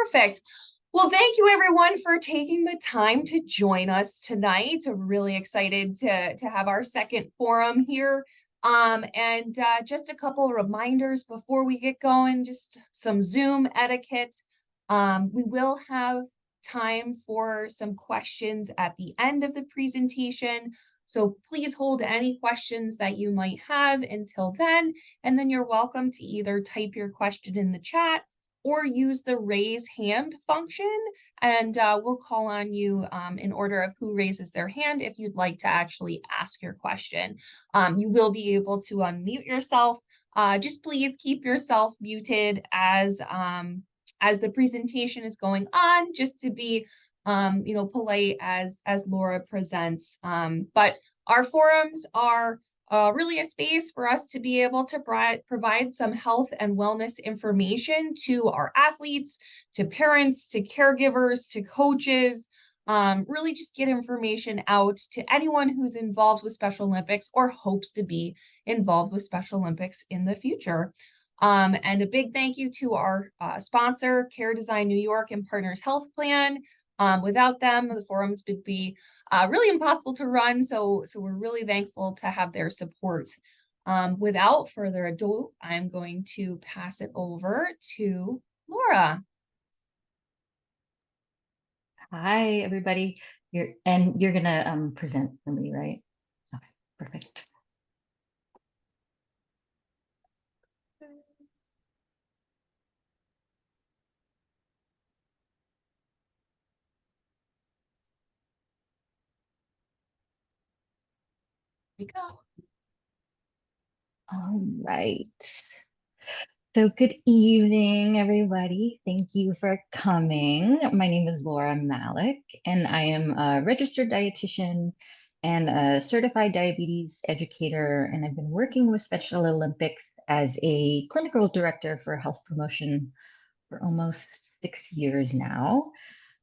Perfect. Well, thank you everyone for taking the time to join us tonight. I'm really excited to have our second forum here. Just a couple reminders before we get going, just some Zoom etiquette. We will have time for some questions at the end of the presentation. So please hold any questions that you might have until then, and then you're welcome to either type your question in the chat or use the raise hand function, and we'll call on you in order of who raises their hand if you'd like to actually ask your question. You will be able to unmute yourself. Just please keep yourself muted as the presentation is going on, just to be polite as Laura presents. But our forums are really a space for us to be able to provide some health and wellness information to our athletes, to parents, to caregivers, to coaches, really just get information out to anyone who's involved with Special Olympics or hopes to be involved with Special Olympics in the future. And a big thank you to our sponsor, Care Design New York and Partners Health Plan. Without them, the forums would be really impossible to run. So we're really thankful to have their support. Without further ado, I'm going to pass it over to Laura. Hi, everybody. You're gonna present for me, right? Okay, perfect. Here we go. All right. So good evening, everybody. Thank you for coming. My name is Laura Malick, and I am a registered dietitian and a certified diabetes educator, and I've been working with Special Olympics as a clinical director for health promotion for almost 6 years now.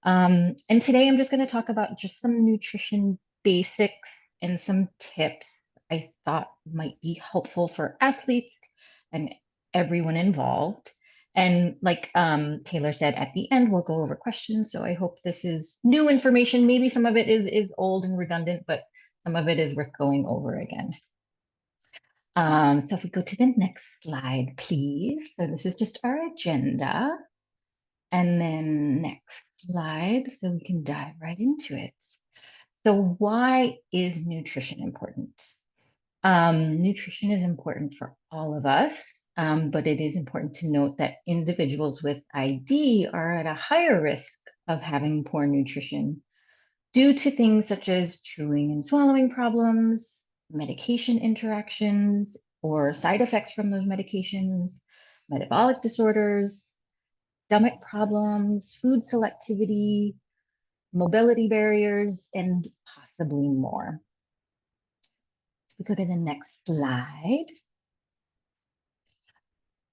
And today I'm just going to talk about just some nutrition basics and some tips I thought might be helpful for athletes and everyone involved. And like Taylor said, at the end, we'll go over questions. So I hope this is new information. Maybe some of it is old and redundant, but some of it is worth going over again. So if we go to the next slide, please. So this is just our agenda. And then next slide, so we can dive right into it. So why is nutrition important? Nutrition is important for all of us, but it is important to note that individuals with ID are at a higher risk of having poor nutrition due to things such as chewing and swallowing problems, medication interactions, or side effects from those medications, metabolic disorders, stomach problems, food selectivity, mobility barriers, and possibly more. If we go to the next slide.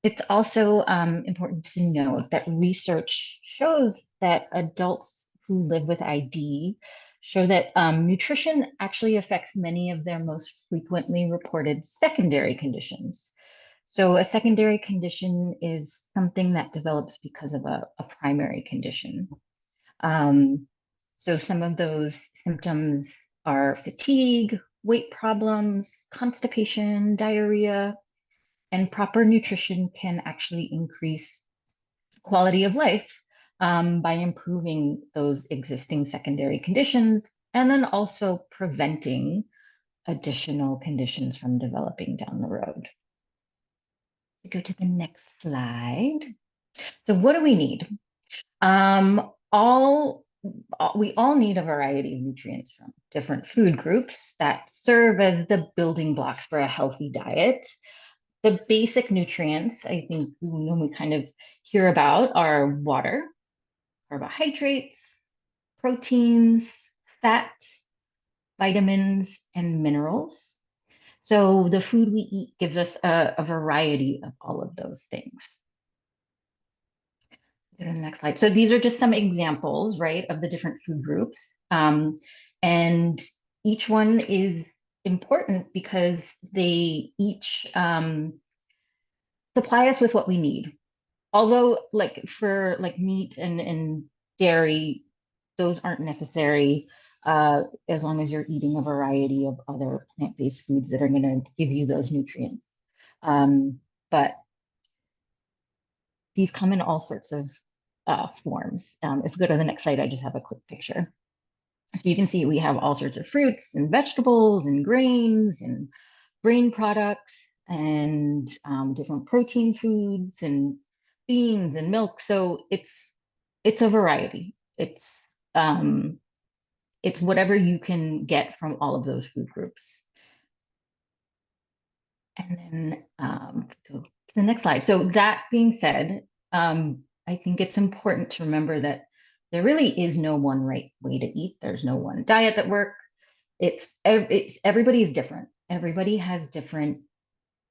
It's also important to note that research shows that adults who live with ID show that nutrition actually affects many of their most frequently reported secondary conditions. So a secondary condition is something that develops because of a primary condition. So some of those symptoms are fatigue, weight problems, constipation, diarrhea, and proper nutrition can actually increase quality of life by improving those existing secondary conditions and then also preventing additional conditions from developing down the road. We go to the next slide. So what do we need? We all need a variety of nutrients from different food groups that serve as the building blocks for a healthy diet. The basic nutrients I think we kind of hear about are water, carbohydrates, proteins, fat, vitamins, and minerals. So the food we eat gives us a variety of all of those things. Go to the next slide. So these are just some examples, right, of the different food groups. And each one is important because they each supply us with what we need. although like for like meat and dairy, those aren't necessary as long as you're eating a variety of other plant-based foods that are going to give you those nutrients. But these come in all sorts of forms. If we go to the next slide, I just have a quick picture. So you can see we have all sorts of fruits and vegetables and grains and grain products and different protein foods and beans and milk. So it's a variety. Um, it's whatever you can get from all of those food groups. And then go to the next slide. So that being said, I think it's important to remember that there really is no one right way to eat. There's no one diet that works. It's everybody is different. Everybody has different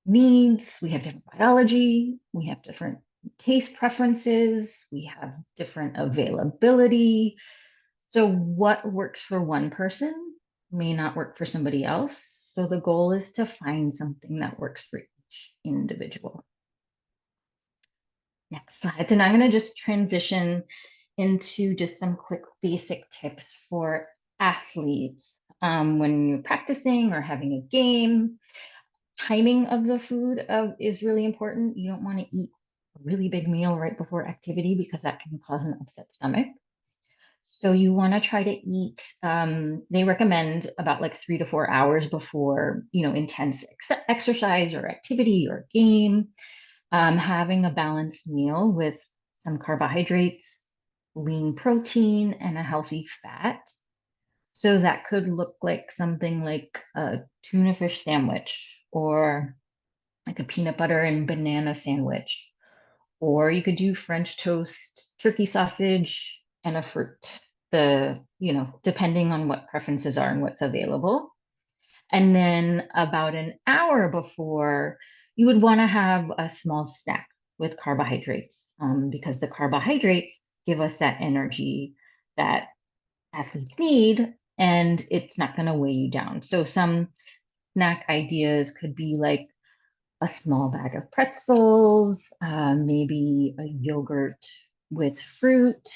needs. We have different biology. We have different taste preferences. We have different availability. So what works for one person may not work for somebody else. So the goal is to find something that works for each individual. Next slide. And I'm going to just transition into just some quick basic tips for athletes when you're practicing or having a game. Timing of the food is really important. You don't want to eat a really big meal right before activity because that can cause an upset stomach. So you want to try to eat, they recommend about like 3 to 4 hours before, intense exercise or activity or game, having a balanced meal with some carbohydrates, lean protein, and a healthy fat. So that could look like something like a tuna fish sandwich or like a peanut butter and banana sandwich. Or you could do French toast, turkey sausage, and a fruit. Depending on what preferences are and what's available. And then about an hour before, you would want to have a small snack with carbohydrates because the carbohydrates give us that energy that athletes need, and it's not going to weigh you down. So some snack ideas could be like a small bag of pretzels, maybe a yogurt with fruit,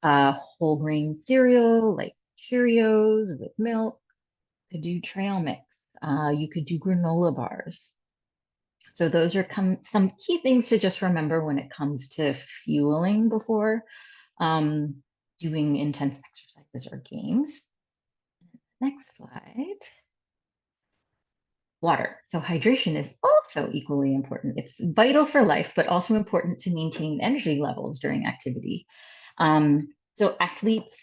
whole grain cereal like Cheerios with milk. Could do trail mix. You could do granola bars. So those are some key things to just remember when it comes to fueling before um, doing intense exercises or games. Next slide. Water. So hydration is also equally important. It's vital for life, but also important to maintain energy levels during activity. So athletes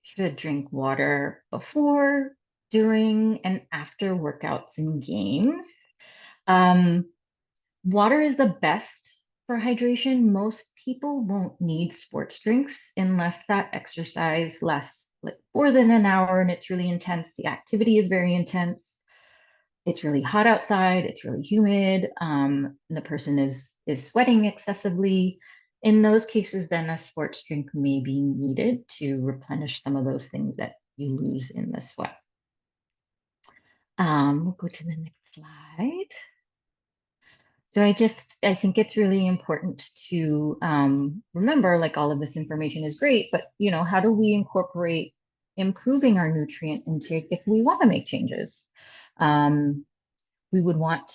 should drink water before, during, and after workouts and games. Um, Water is the best for hydration. Most people won't need sports drinks unless that exercise lasts like more than an hour and it's really intense. The activity is very intense. It's really hot outside. It's really humid. The person is sweating excessively. In those cases, then a sports drink may be needed to replenish some of those things that you lose in the sweat. We'll go to the next slide. So I think it's really important to remember like all of this information is great, but how do we incorporate improving our nutrient intake if we want to make changes? We would want,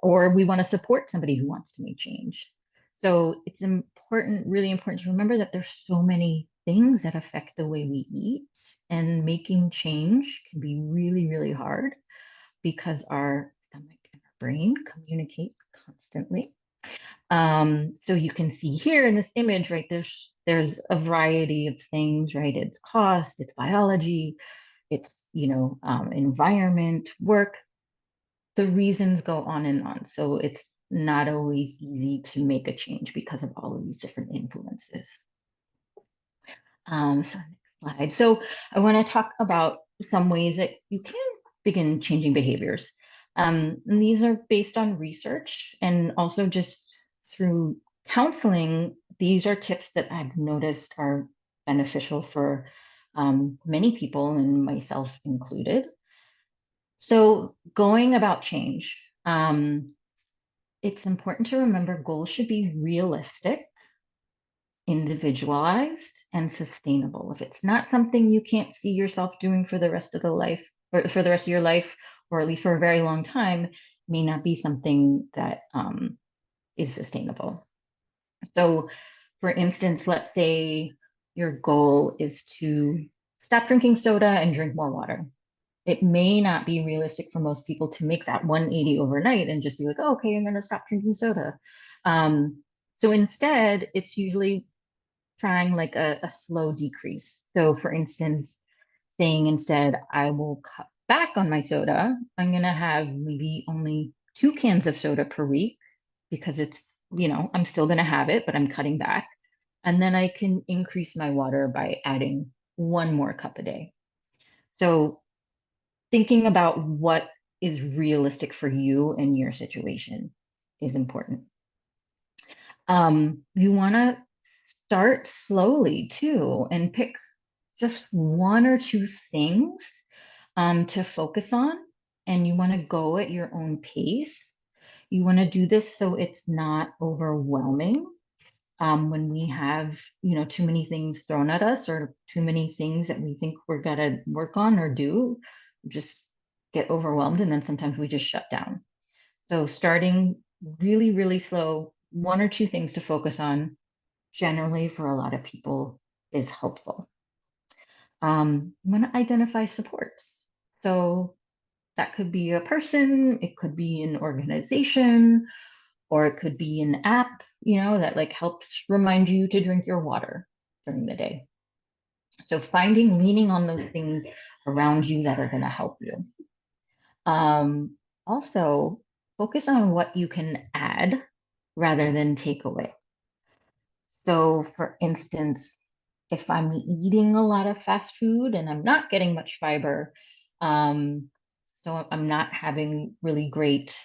or we want to support somebody who wants to make change. So it's important, really important to remember that there's so many things that affect the way we eat, and making change can be really, really hard because our stomach and our brain communicate constantly. So you can see here in this image, right, there's a variety of things, right? It's cost, it's biology, it's, environment, work. The reasons go on and on. So it's not always easy to make a change because of all of these different influences. So next slide. So I want to talk about some ways that you can begin changing behaviors. And these are based on research and also just through counseling. These are tips that I've noticed are beneficial for many people, and myself included. So going about change. it's important to remember goals should be realistic, individualized, and sustainable. If it's not something you can't see yourself doing for the rest of the life, or for the rest of your life, or at least for a very long time, may not be something that is sustainable. So, for instance, let's say your goal is to stop drinking soda and drink more water. It may not be realistic for most people to make that 180 overnight and just be like, oh, okay, I'm going to stop drinking soda. So instead, it's usually trying like a slow decrease. So, for instance, saying instead, I will cut back on my soda. I'm going to have maybe only 2 cans of soda per week because I'm still going to have it, but I'm cutting back. And then I can increase my water by adding 1 more cup a day. So thinking about what is realistic for you and your situation is important. You want to start slowly too and pick just 1 or 2 things to focus on. And you want to go at your own pace. You want to do this so it's not overwhelming. When we have, too many things thrown at us or too many things that we think we're gonna work on or do, we just get overwhelmed and then sometimes we just shut down. So starting really, really slow, 1 or 2 things to focus on, generally for a lot of people is helpful. You want to identify supports. So that could be a person, it could be an organization, or it could be an app, that like helps remind you to drink your water during the day. So leaning on those things around you that are going to help you. Also, focus on what you can add rather than take away. So, for instance, if I'm eating a lot of fast food and I'm not getting much fiber, so I'm not having really great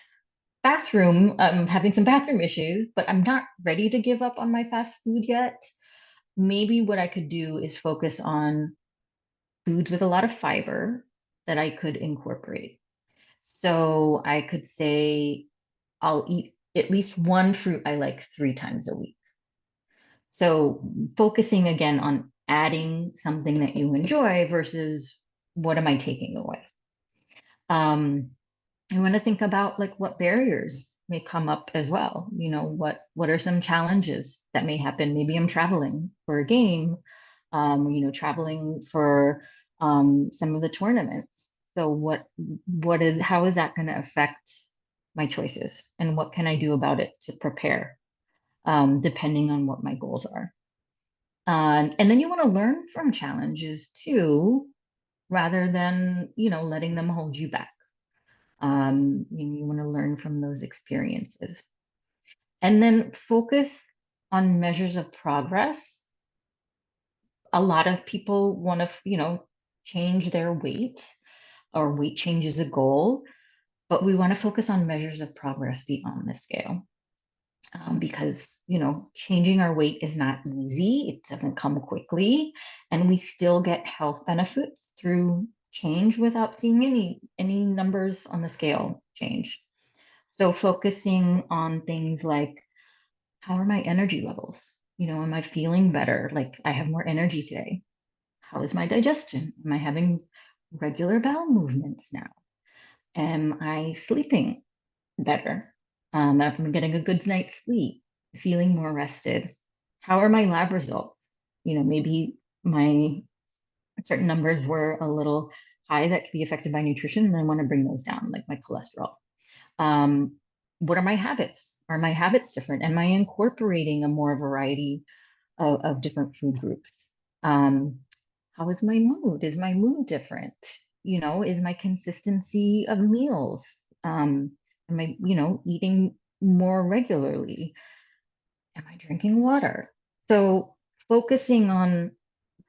I'm having some bathroom issues, but I'm not ready to give up on my fast food yet. Maybe what I could do is focus on foods with a lot of fiber that I could incorporate. So I could say I'll eat at least one fruit I like 3 times a week. So focusing again on adding something that you enjoy versus what am I taking away? Um, I want to think about like what barriers may come up as well. What are some challenges that may happen? Maybe I'm traveling for a game, traveling for some of the tournaments. So how is that going to affect my choices? And what can I do about it to prepare, depending on what my goals are? And then you want to learn from challenges too, rather than, letting them hold you back. You want to learn from those experiences. And then focus on measures of progress. A lot of people want to, change their weight, or weight change is a goal, but we want to focus on measures of progress beyond the scale. Because, changing our weight is not easy. It doesn't come quickly, and we still get health benefits through change without seeing any numbers on the scale change. So focusing on things like, how are my energy levels? Am I feeling better? Like I have more energy today. How is my digestion? Am I having regular bowel movements now? Am I sleeping better? If I'm getting a good night's sleep, feeling more rested. How are my lab results? Maybe my certain numbers were a little high that could be affected by nutrition, and I want to bring those down, like my cholesterol. Um, what are my habits? Are my habits different? Am I incorporating a more variety of different food groups? How is my mood? Is my mood different? Is my consistency of meals? Am I, eating more regularly? Am I drinking water? So focusing on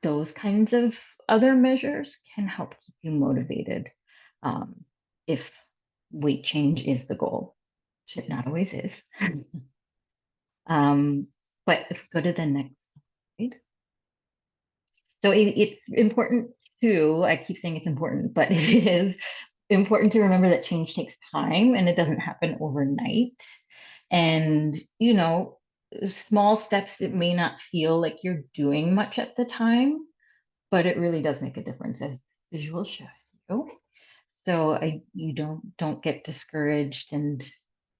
those kinds of other measures can help keep you motivated, if weight change is the goal, which it not always is. um, but if we go to the next slide. So it's important too, I keep saying it's important, but it is important to remember that change takes time and it doesn't happen overnight. And, small steps, it may not feel like you're doing much at the time, but it really does make a difference as visual shows you. So you don't get discouraged and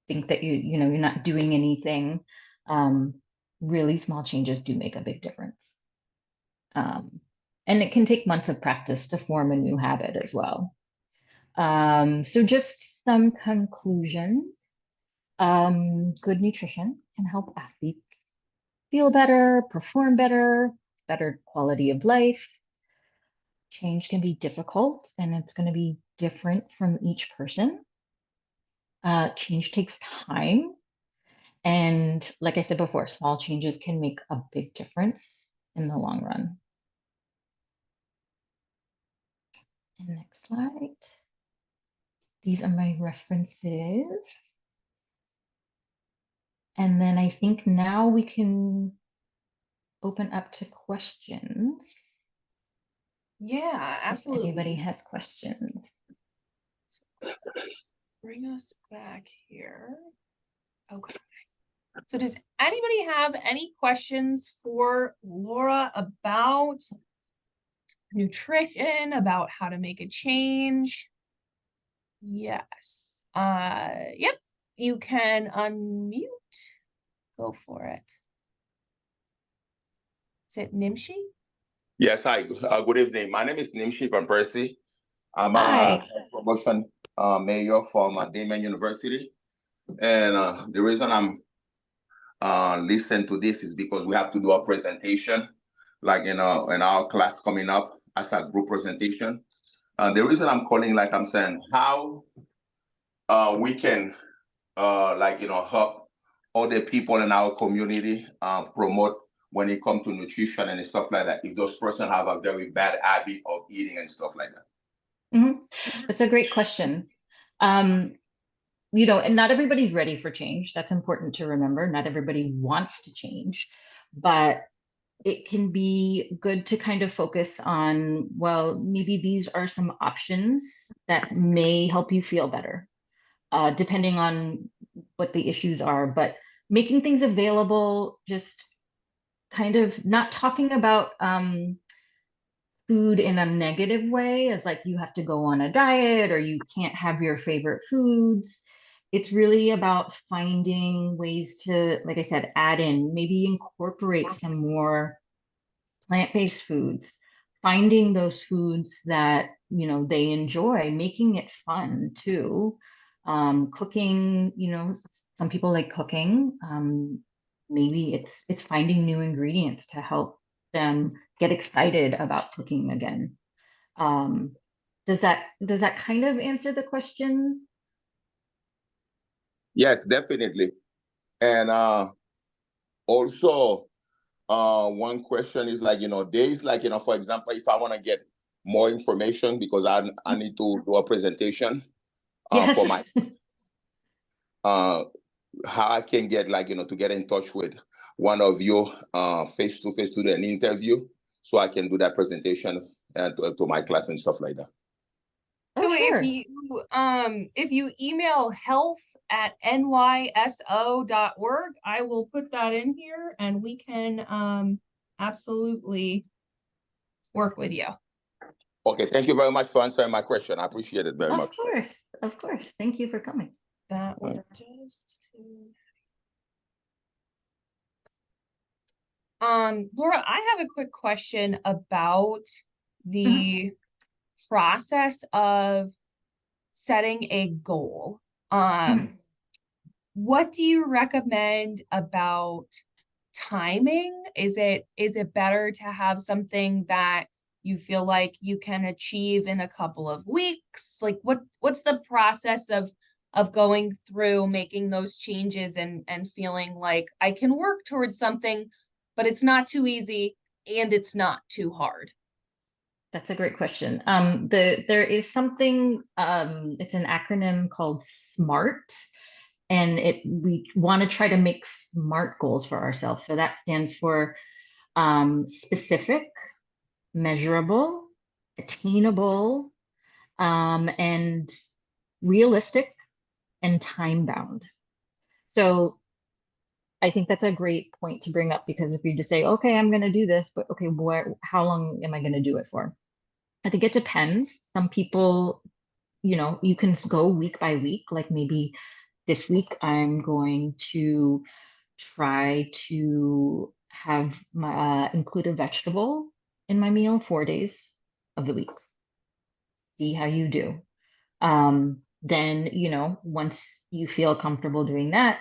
think that you're not doing anything. Um, really small changes do make a big difference. Um, and it can take months of practice to form a new habit as well. So just some conclusions. Good nutrition can help athletes feel better, perform better, better quality of life. Change can be difficult and it's going to be different from each person. Change takes time. And like I said before, small changes can make a big difference in the long run. And next slide. These are my references. And then I think now we can open up to questions. Yeah, If anybody absolutely. has questions. Bring us back here. Okay. So does anybody have any questions for Laura about nutrition, about how to make a change? Yes. Yep. You can unmute. Go for it. Is it Nimshi? Yes, hi. Good evening. My name is Nimshi Van Persie. I'm a Hi. head promotion mayor from Damien University. And the reason I'm listening to this is because we have to do a presentation, like in our class coming up as a group presentation. The reason I'm calling, like I'm saying, how we can help other people in our community promote when it comes to nutrition and stuff like that, if those person have a very bad habit of eating and stuff like that. That's a great question. And not everybody's ready for change. That's important to remember. Not everybody wants to change, but it can be good to kind of focus on, well, maybe these are some options that may help you feel better, depending on what the issues are. But making things available, just kind of not talking about food in a negative way, as like you have to go on a diet or you can't have your favorite foods. It's really about finding ways to, like I said, add in, maybe incorporate some more plant-based foods, finding those foods that, they enjoy, making it fun too. Cooking, some people like cooking. Maybe it's finding new ingredients to help them get excited about cooking again. Um, does that kind of answer the question? Yes, definitely. And also, one question is like, days like, for example, if I want to get more information because I need to do a presentation Yes. for my how I can get like, to get in touch with one of you face to face to do an interview so I can do that presentation to my class and stuff like that. Oh, So sure. if you email health@nyso.org, I will put that in here and we can absolutely work with you. Okay, thank you very much for answering my question. I appreciate it very much. Of course. Of course. Thank you for coming. That will just Laura, I have a quick question about Mhm. the process of setting a goal. Mhm. What do you recommend about timing? Is it better to have something that you feel like you can achieve in a couple of weeks? Like what's the process of going through making those changes and feeling like I can work towards something, but it's not too easy and it's not too hard? That's a great question. There is something, it's an acronym called SMART, and we want to try to make SMART goals for ourselves. So that stands for specific, measurable, attainable, and realistic and time bound. So I think that's a great point to bring up because if you just say, okay, I'm going to do this, but okay, how long am I going to do it for? I think it depends. Some people, you can go week by week. Like maybe this week I'm going to try to have my include a vegetable in my meal 4 days of the week. See how you do. Then, once you feel comfortable doing that,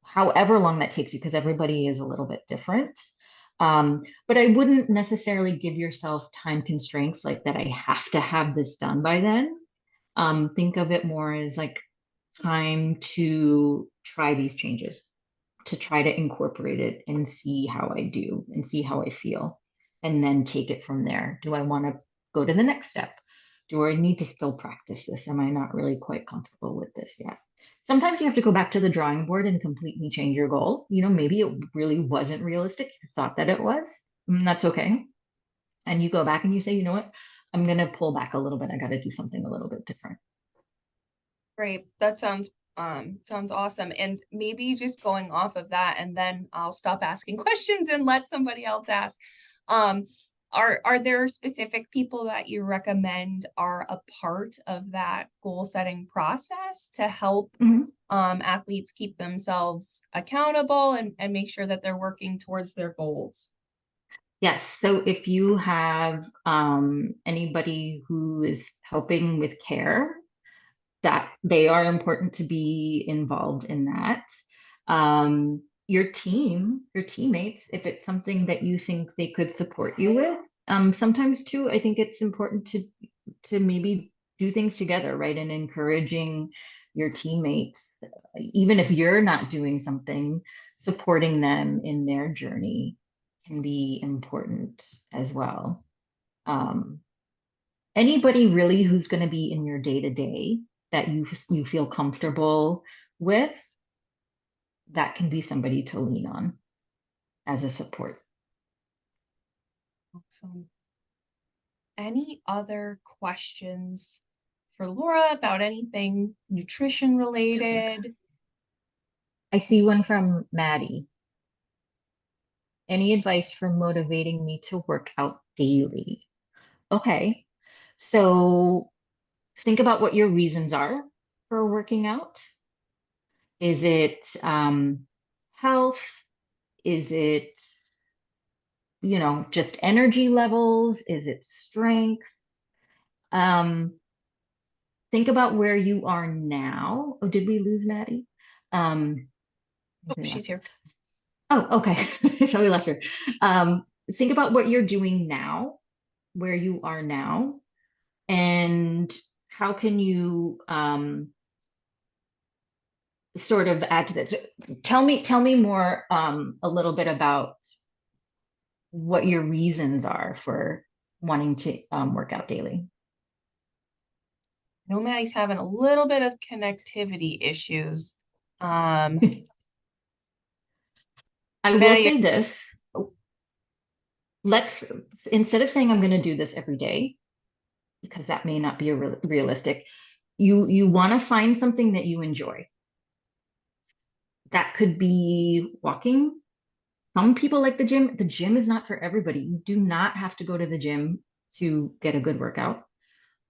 however long that takes you, because everybody is a little bit different. But I wouldn't necessarily give yourself time constraints like that. I have to have this done by then. Think of it more as like time to try these changes, to try to incorporate it and see how I do and see how I feel, and then take it from there. Do I want to go to the next step? Do I need to still practice this? Am I not really quite comfortable with this yet? Sometimes you have to go back to the drawing board and completely change your goal. Maybe it really wasn't realistic. You thought that it was. That's okay. And you go back and you say, you know what? I'm going to pull back a little bit. I got to do something a little bit different. Great. That sounds awesome. And maybe just going off of that, and then I'll stop asking questions and let somebody else ask. Um, are there specific people that you recommend are a part of that goal setting process to help Mhm. athletes keep themselves accountable and make sure that they're working towards their goals? Yes. So if you have anybody who is helping with care, that they are important to be involved in that. Your team, your teammates, if it's something that you think they could support you with. Sometimes too, I think it's important to maybe do things together, right? And encouraging your teammates, even if you're not doing something, supporting them in their journey can be important as well. Um, Anybody really who's going to be in your day to day that you feel comfortable with, that can be somebody to lean on as a support. Awesome. Any other questions for Laura about anything nutrition related? I see one from Maddie. Any advice for motivating me to work out daily? Okay. So think about what your reasons are for working out. Is it health? Is it, just energy levels? Is it strength? Um, think about where you are now. Oh, did we lose Maddie? Um, Oh, maybe we she's left her. here. Oh, okay. So we left her. Think about what you're doing now, where you are now, and how can you sort of add to this. Tell me more a little bit about what your reasons are for wanting to work out daily. I know Maddie's having a little bit of connectivity issues. Um, I will Maddie, say this. Let's, instead of saying I'm going to do this every day, because that may not be realistic, you want to find something that you enjoy. That could be walking. Some people like the gym. The gym is not for everybody. You do not have to go to the gym to get a good workout.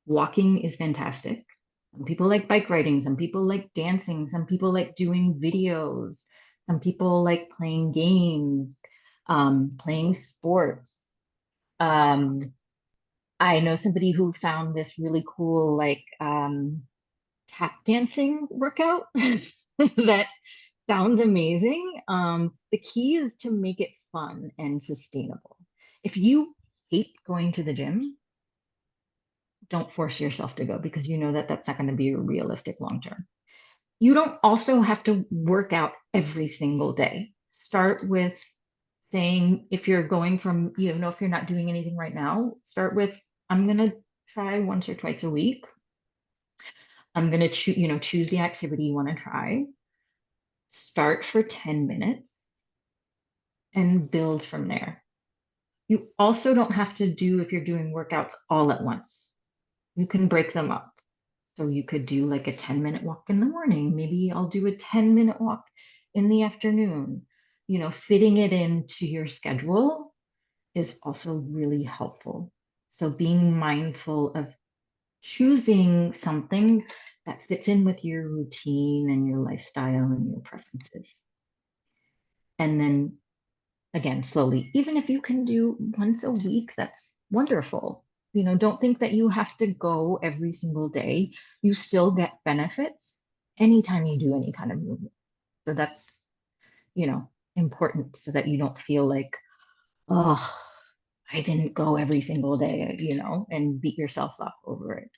Walking is fantastic. Some people like bike riding, some people like dancing, some people like doing videos, some people like playing games, playing sports. Um, I know somebody who found this really cool, like tap dancing workout that sounds amazing. The key is to make it fun and sustainable. If you hate going to the gym, don't force yourself to go because you know that that's not going to be realistic long term. You don't also have to work out every single day. Start with saying, if you're going from, if you're not doing anything right now, start with, I'm going to try once or twice a week. I'm going to choose the activity you want to try. Start for 10 minutes and build from there. You also don't have to do, if you're doing workouts all at once. You can break them up. So you could do like a 10-minute walk in the morning. Maybe I'll do a 10-minute walk in the afternoon. Fitting it into your schedule is also really helpful. So being mindful of choosing something that fits in with your routine and your lifestyle and your preferences. And then again, slowly, even if you can do once a week, that's wonderful. Don't think that you have to go every single day. You still get benefits anytime you do any kind of movement. So that's, important so that you don't feel like, oh, I didn't go every single day, and beat yourself up over it.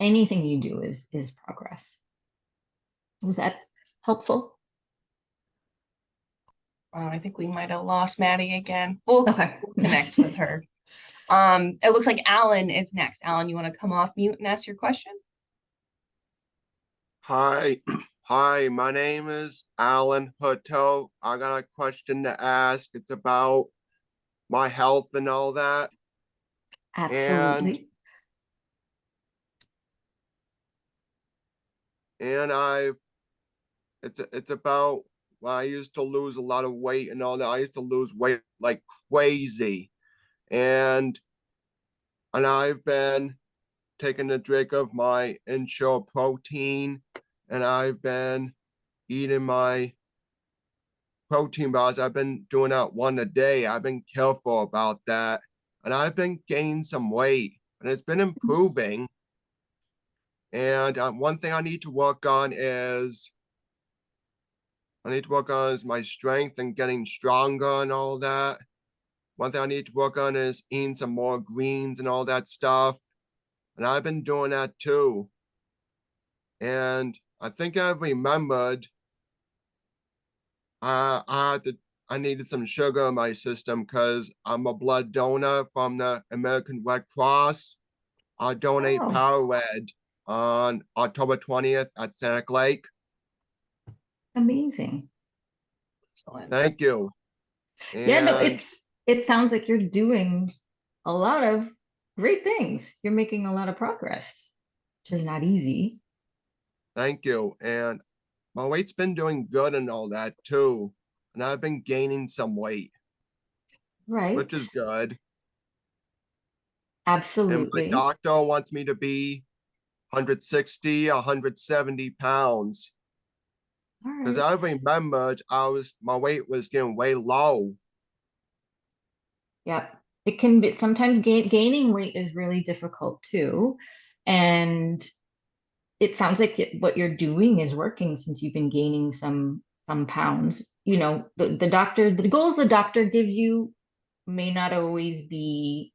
Anything you do is progress. Was that helpful? I think we might have lost Maddie again. We'll Okay. connect with her. It looks like Alan is next. Alan, you want to come off mute and ask your question? Hi, hi, my name is Alan Hutto. I got a question to ask. It's about my health and all that. And Absolutely. and I've it's about well, I used to lose a lot of weight and all that. I used to lose weight like crazy. And I've been taking a drink of my Ensure protein, and I've been eating my protein bars. I've been doing that one a day. I've been careful about that. And I've been gaining some weight and it's been improving. And one thing I need to work on is my strength and getting stronger and all that. One thing I need to work on is eating some more greens and all that stuff. And I've been doing that too. And I think I've remembered I had to I needed some sugar in my system because I'm a blood donor from the American Red Cross. I donate Oh, Power Red on October 20th at Santa Lake. amazing. Excellent. Thank you. Yeah, no, And it sounds like you're doing a lot of great things. You're making a lot of progress, which is not easy, thank you. And my weight's been doing good and all that too. And I've been gaining some weight, which right? is good. And my Absolutely. doctor wants me to be 160, 170 pounds. All Because right. I remembered my weight was getting way low. Yeah. It can be sometimes gaining weight is really difficult too. And it sounds like what you're doing is working since you've been gaining some pounds. The goals the doctor gives you may not always be,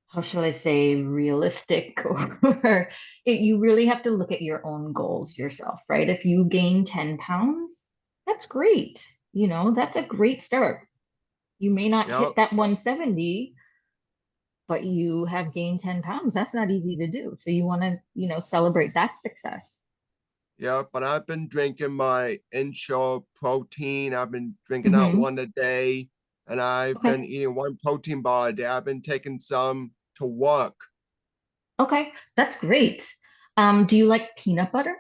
how shall I say, realistic or you really have to look at your own goals yourself, right? If you gain 10 pounds, that's great. That's a great start. You may not Yep, hit that 170, but you have gained 10 pounds. That's not easy to do. So you want to, celebrate that success. yep. But I've been drinking my Ensure protein. I've been drinking that Hmm. one a day. And I've been Okay. eating one protein bar a day. I've been taking some to work. Okay. That's great. Do you like peanut butter?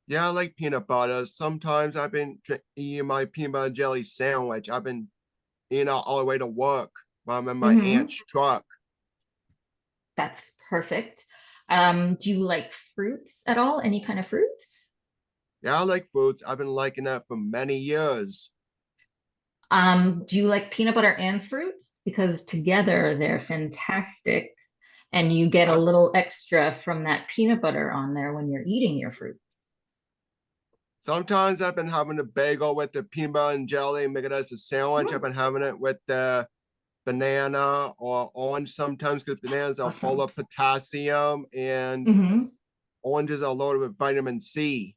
Yeah, I like peanut butter. Sometimes I've been eating my peanut butter and jelly sandwich. I've been eating out all the way to work while I'm in my Hmm. aunt's truck. That's perfect. Do you like fruits at all? Any kind of fruits? Yeah, I like fruits. I've been liking that for many years. Do you like peanut butter and fruits? Because together they're fantastic, and you get a I, little extra from that peanut butter on there when you're eating your fruits. Sometimes I've been having a bagel with the peanut butter and jelly, make it as a sandwich. I've Mm, been having it with the banana or orange sometimes because bananas are full awesome. of potassium and Hmm. oranges are loaded with vitamin C.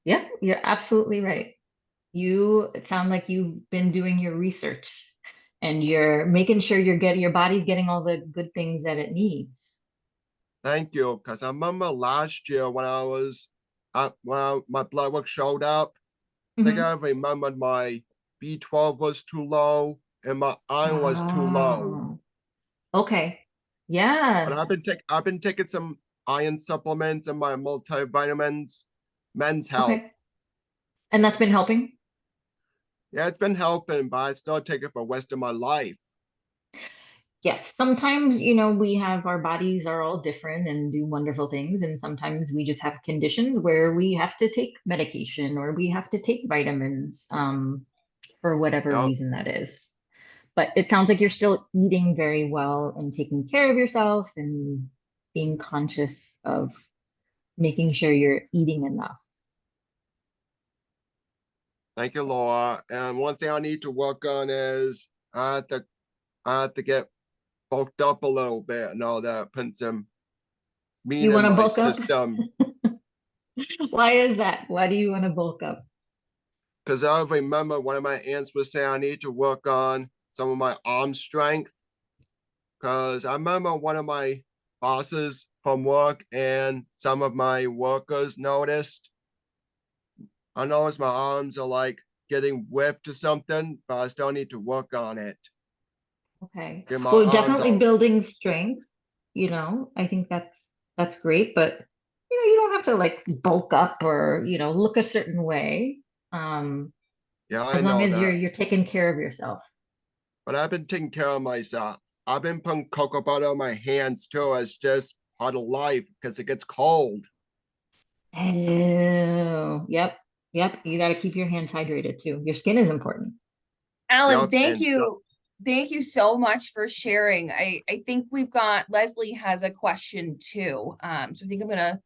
Yep, you're absolutely right. You sound like you've been doing your research and you're making sure your body's getting all the good things that it needs. Thank you. Because I remember last year when my blood work showed up, I think Hmm. I remembered my B12 was too low and my iron was too low. Oh, okay. But Yeah. I've been taking some iron supplements and my multivitamins, Men's Health. Okay. And that's been helping? Yeah, it's been helping, but I still take it for the rest of my life. Yes, sometimes, we have our bodies are all different and do wonderful things. And sometimes we just have conditions where we have to take medication or we have to take vitamins, for whatever Yep. reason that is. But it sounds like you're still eating very well and taking care of yourself and being conscious of making sure you're eating enough. Thank you, Laura. And one thing I need to work on is I have to get bulked up a little bit and all that, put some meat You in want to my bulk up? system. Why is that? Why do you want to bulk up? Because I remember one of my aunts was saying I need to work on some of my arm strength. Because I remember one of my bosses from work and some of my workers noticed. I noticed my arms are like getting whipped or something, but I still need to work on it. Okay. Get my Well, arms definitely all. building strength, I think that's great, but you don't have to like bulk up or, look a certain way. Um, Yeah, I as long know as you're that. you're taking care of yourself. But I've been taking care of myself. I've been putting cocoa butter on my hands too. It's just part of life because it gets cold. Oh, yep. Yep. You got to keep your hands hydrated too. Your skin is important. Alan, Yep. thank And so, you. Thank you so much for sharing. I think we've got Leslie has a question too. So I think I'm gonna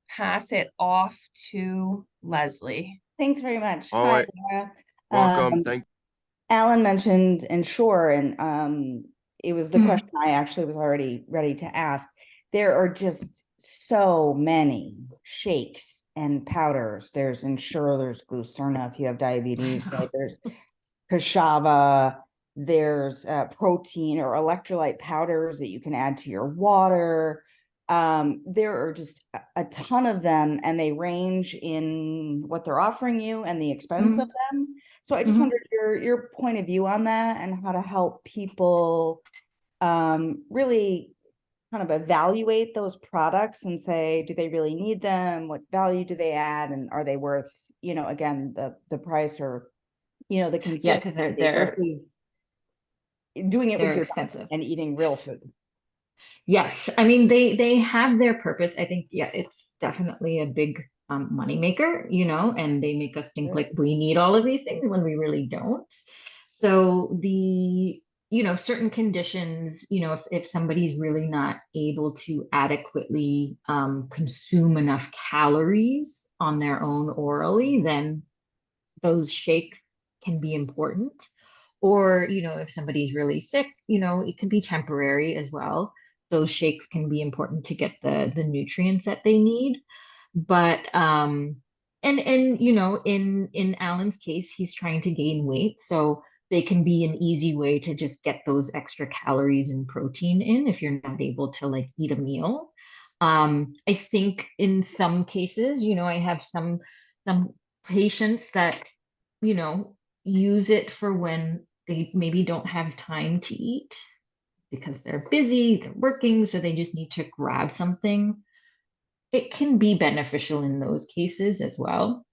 pass it off to Leslie. Thanks very much. all Hi, right. Laura. Welcome. Thank Alan mentioned Ensure, and it was the Mhm. question I actually was already ready to ask. There are just so many shakes and powders. There's Ensure, there's Glucerna if you have diabetes, I right? There's Kashava, there's protein or electrolyte powders that you can add to your water. There are just a ton of them, and they range in what they're offering you and the expense of Mhm. them. So I just Mhm. wondered your point of view on that and how to help people really kind of evaluate those products and say, do they really need them? What value do they add? And are they worth, again, the price or, the Yeah, because they're consistency they're versus doing it with they're your diet expensive. and eating real food. Yes, I mean they have their purpose. I think yeah, it's definitely a big money maker, and they make us think Sure. like we need all of these things when we really don't. So certain conditions, if somebody's really not able to adequately consume enough calories on their own orally, then those shakes can be important. Or, if somebody's really sick, it can be temporary as well. Those shakes can be important to get the nutrients that they need. But and in Alan's case, he's trying to gain weight. So they can be an easy way to just get those extra calories and protein in if you're not able to like eat a meal. I think in some cases, I have some patients that, use it for when they maybe don't have time to eat because they're busy, they're working, so they just need to grab something. It can be beneficial in those cases as well.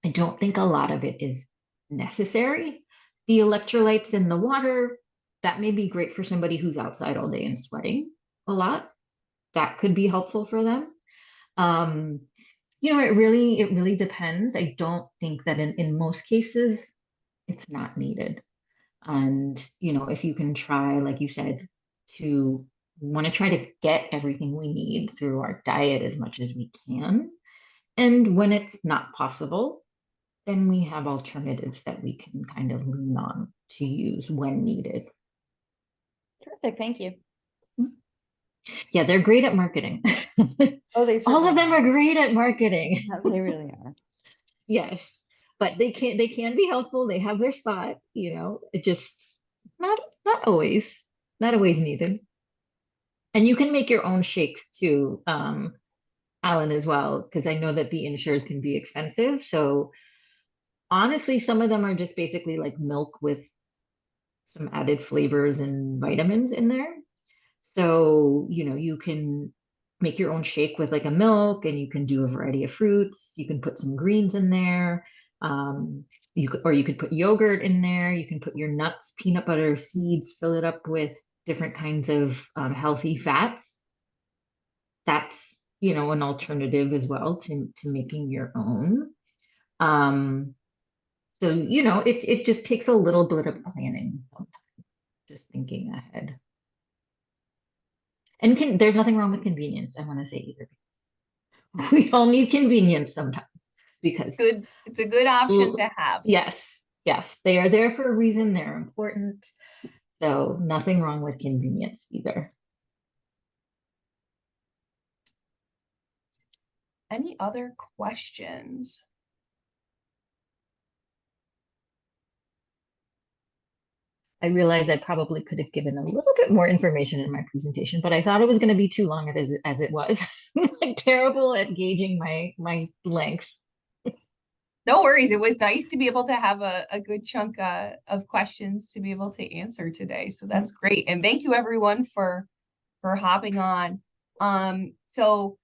I don't think a lot of it is necessary. The electrolytes in the water, that may be great for somebody who's outside all day and sweating a lot. That could be helpful for them. Um, it really depends. I don't think that in most cases it's not needed. And, if you can try, like you said, to want to try to get everything we need through our diet as much as we can. And when it's not possible, then we have alternatives that we can kind of lean on to use when needed. Terrific. Thank you. Yeah, they're great at marketing. Oh, they All certainly of them are great at marketing. are. They really are. Yes. But they can be helpful. They have their spot, it just not always, not always needed. And you can make your own shakes too, Alan, as well, because I know that the insures can be expensive. So honestly, some of them are just basically like milk with some added flavors and vitamins in there. So, you can make your own shake with like a milk, and you can do a variety of fruits. You can put some greens in there. You could put yogurt in there. You can put your nuts, peanut butter, seeds, fill it up with different kinds of healthy fats. That's, an alternative as well to making your own. Um, so, it just takes a little bit of planning sometimes, just thinking ahead. And there's nothing wrong with convenience, I want to say either. We all need convenience sometimes because It's a good option to have. yes, they are there for a reason. They're important. So nothing wrong with convenience either. Any other questions? I realize I probably could have given a little bit more information in my presentation, but I thought it was going to be too long as it was. Like terrible at gauging my length. No worries. It was nice to be able to have a good chunk of questions to be able to answer today. So that's great. And thank you everyone for hopping on. So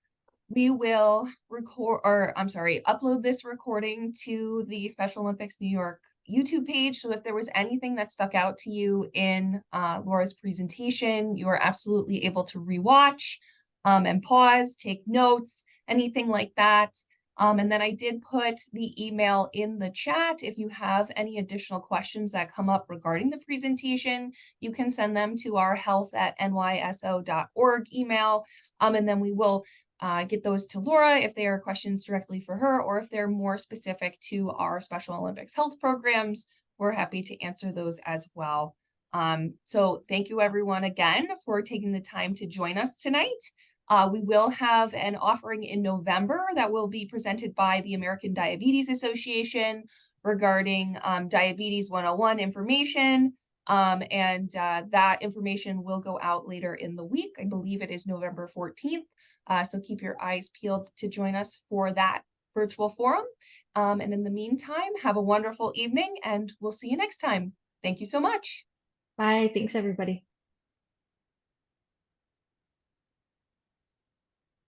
we will upload this recording to the Special Olympics New York YouTube page. So if there was anything that stuck out to you in Laura's presentation, you are absolutely able to rewatch and pause, take notes, anything like that. And then I did put the email in the chat. If you have any additional questions that come up regarding the presentation, you can send them to our health@nyso.org email. And then we will get those to Laura if they are questions directly for her, or if they're more specific to our Special Olympics health programs, we're happy to answer those as well. So thank you everyone again for taking the time to join us tonight. We will have an offering in November that will be presented by the American Diabetes Association regarding Diabetes 101 information. That information will go out later in the week. I believe it is November 14th. So keep your eyes peeled to join us for that virtual forum. And in the meantime, have a wonderful evening and we'll see you next time. Thank you so much. Bye. Thanks, everybody.